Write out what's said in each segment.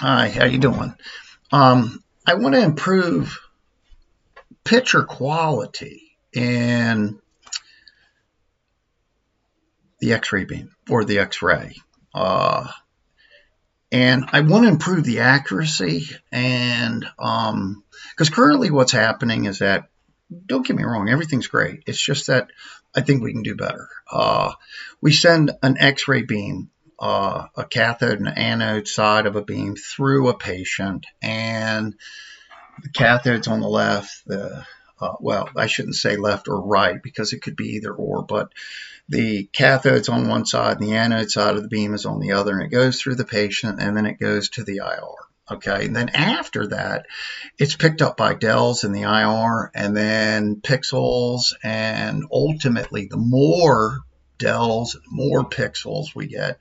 Hi, how you doing? I want to improve picture quality in the X-ray beam or the X-ray, uh, and I want to improve the accuracy. And because currently, what's happening is that, don't get me wrong, everything's great. It's just that I think we can do better. We send an X-ray beam, a cathode and anode side of a beam through a patient, and the cathode's on the left. Well, I shouldn't say left or right because it could be either or, but the cathode's on one side and the anode side of the beam is on the other, and it goes through the patient and then it goes to the IR. Okay, and then after that, it's picked up by DELs in the IR and then pixels, and ultimately, the more DELs, more pixels we get,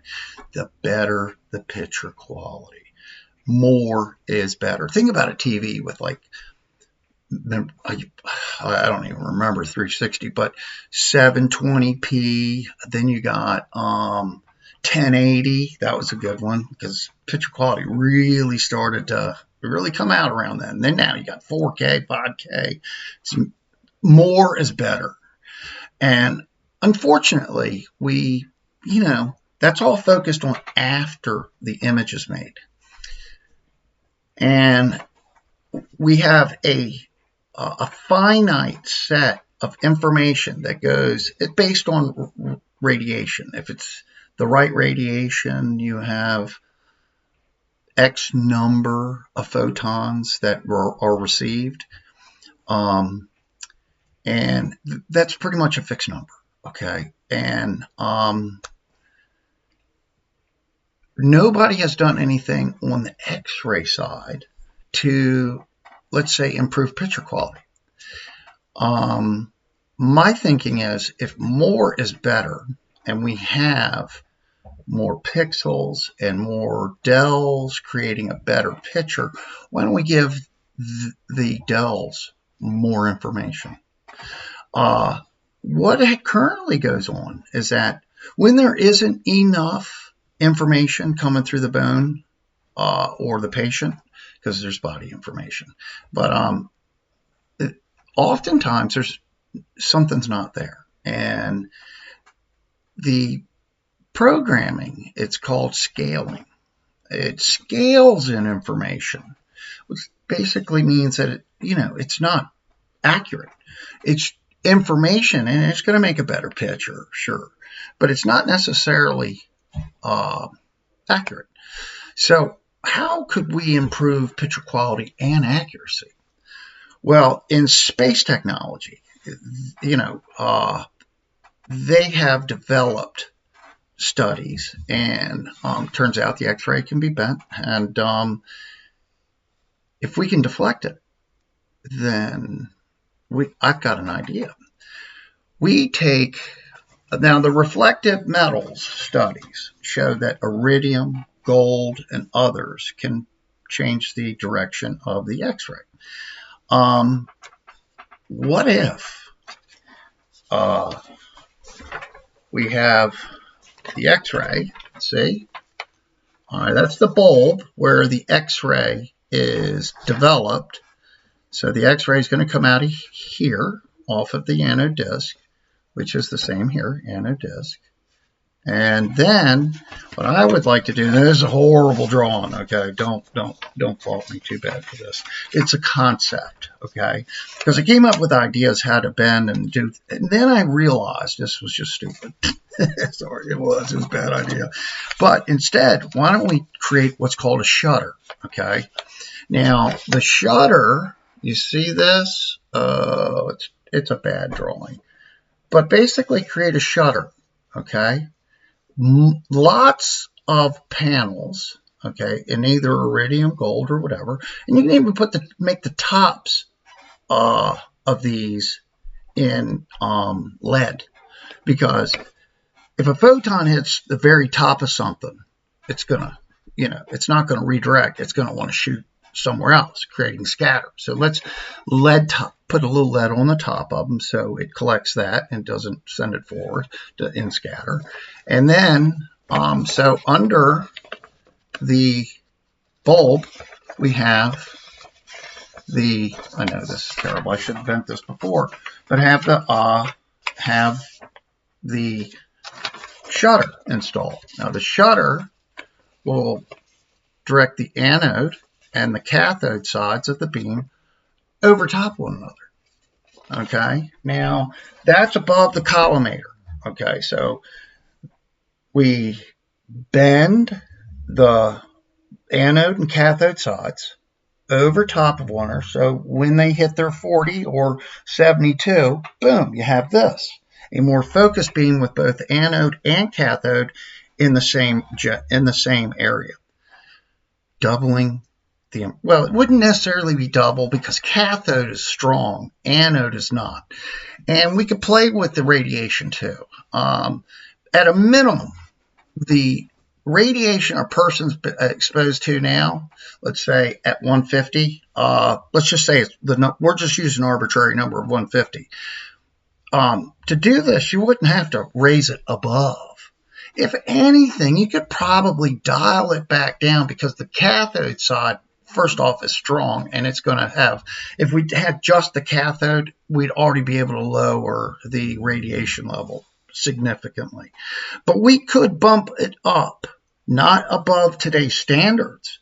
the better the picture quality. More is better. Think about a TV with like, I don't even remember 360, but 720p. Then you got 1080. That was a good one because picture quality really started to really come out around then. And then now you got 4K, 5K. More is better. And unfortunately, that's all focused on after the image is made. And we have a finite set of information that goes, it's based on radiation. If it's the right radiation, you have X number of photons that are received. And that's pretty much a fixed number. Okay. And nobody has done anything on the X-ray side to, let's say, improve picture quality. My thinking is if more is better and we have more pixels and more DELs creating a better picture, why don't we give the DELs more information? What currently goes on is that when there isn't enough information coming through the bone or the patient, because there's body information, but oftentimes there's something's not there, and the programming, it's called scaling. It scales in information, which basically means that it's not accurate. It's information, and it's going to make a better picture, sure, but it's not necessarily accurate. So how could we improve picture quality and accuracy? Well, in space technology, they have developed studies, and turns out the X-ray can be bent, and if we can deflect it, then I've got an idea. Now the reflective metals studies show that iridium, gold, and others can change the direction of the X-ray. What if we have the X-ray, see? All right, that's the bulb where the X-ray is developed. So the X-ray is going to come out of here off of the anode disc, which is the same here, anode disc. And then what I would like to do, and this is a horrible drawing, okay? Don't fault me too bad for this. It's a concept, okay? Because I came up with ideas how to bend and do, and then I realized this was just stupid. Sorry, it was a bad idea. But instead, why don't we create what's called a shutter, okay? Now, the shutter, you see this? It's a bad drawing. But basically create a shutter, okay? Lots of panels, okay, in either iridium, gold, or whatever, and you can even make the tops of these in lead, because if a photon hits the very top of something, it's gonna, it's not gonna redirect. It's gonna want to shoot somewhere else, creating scatter. So let's put a little lead on the top of them so it collects that and doesn't send it forward in scatter. And then, so under the bulb, we have the, I know this is terrible, I should have bent this before, but have the shutter installed. Now the shutter will direct the anode and the cathode sides of the beam over top of one another. Okay, now that's above the collimator. Okay, so we bend the anode and cathode sides over top of one another, so when they hit their 40 or 72, boom, you have this. A more focused beam with both anode and cathode in the same area. Doubling the, well, it wouldn't necessarily be double because cathode is strong, anode is not. And we could play with the radiation too. At a minimum, the radiation a person's exposed to now, let's say at 150, let's just say we're just using an arbitrary number of 150. To do this, you wouldn't have to raise it above. If anything, you could probably dial it back down because the cathode side, first off, is strong, and it's going to have, if we had just the cathode, we'd already be able to lower the radiation level significantly. But we could bump it up, not above today's standards,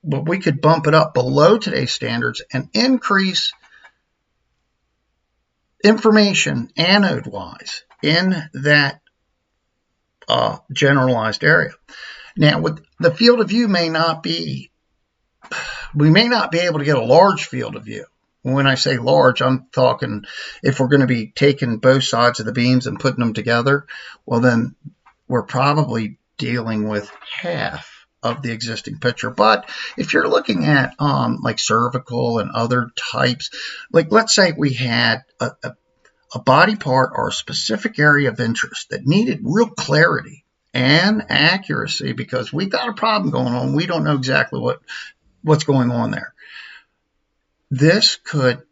but we could bump it up below today's standards and increase information anode-wise in that generalized area. Now, with the field of view may not be, we may not be able to get a large field of view. When I say large, I'm talking if we're going to be taking both sides of the beams and putting them together, well, then we're probably dealing with half of the existing picture. But if you're looking at like cervical and other types, like let's say we had a body part or a specific area of interest that needed real clarity and accuracy because we've got a problem going on. We don't know exactly what's going on there. This could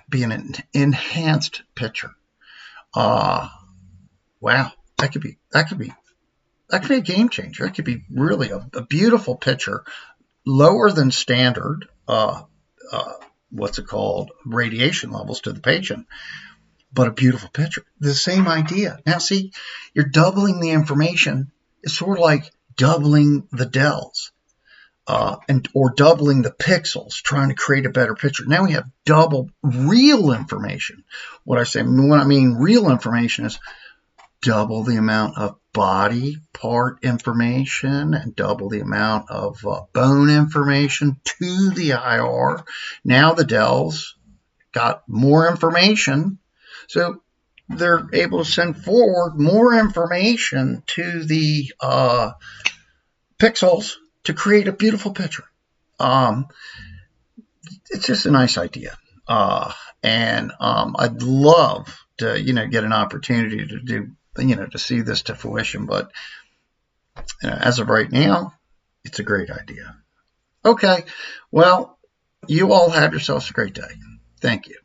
be an enhanced picture. Wow, that could be a game changer. It could be really a beautiful picture, lower than standard, what's it called, radiation levels to the patient, but a beautiful picture. The same idea. Now, see, you're doubling the information. It's sort of like doubling the dells, or doubling the pixels, trying to create a better picture. Now we have double real information. What I mean real information is double the amount of body part information and double the amount of bone information to the IR. Now the dells got more information, so they're able to send forward more information to the pixels to create a beautiful picture. It's just a nice idea. And I'd love to, get an opportunity to do, to see this to fruition. But as of right now, it's a great idea. Okay. Well, you all have yourselves a great day. Thank you.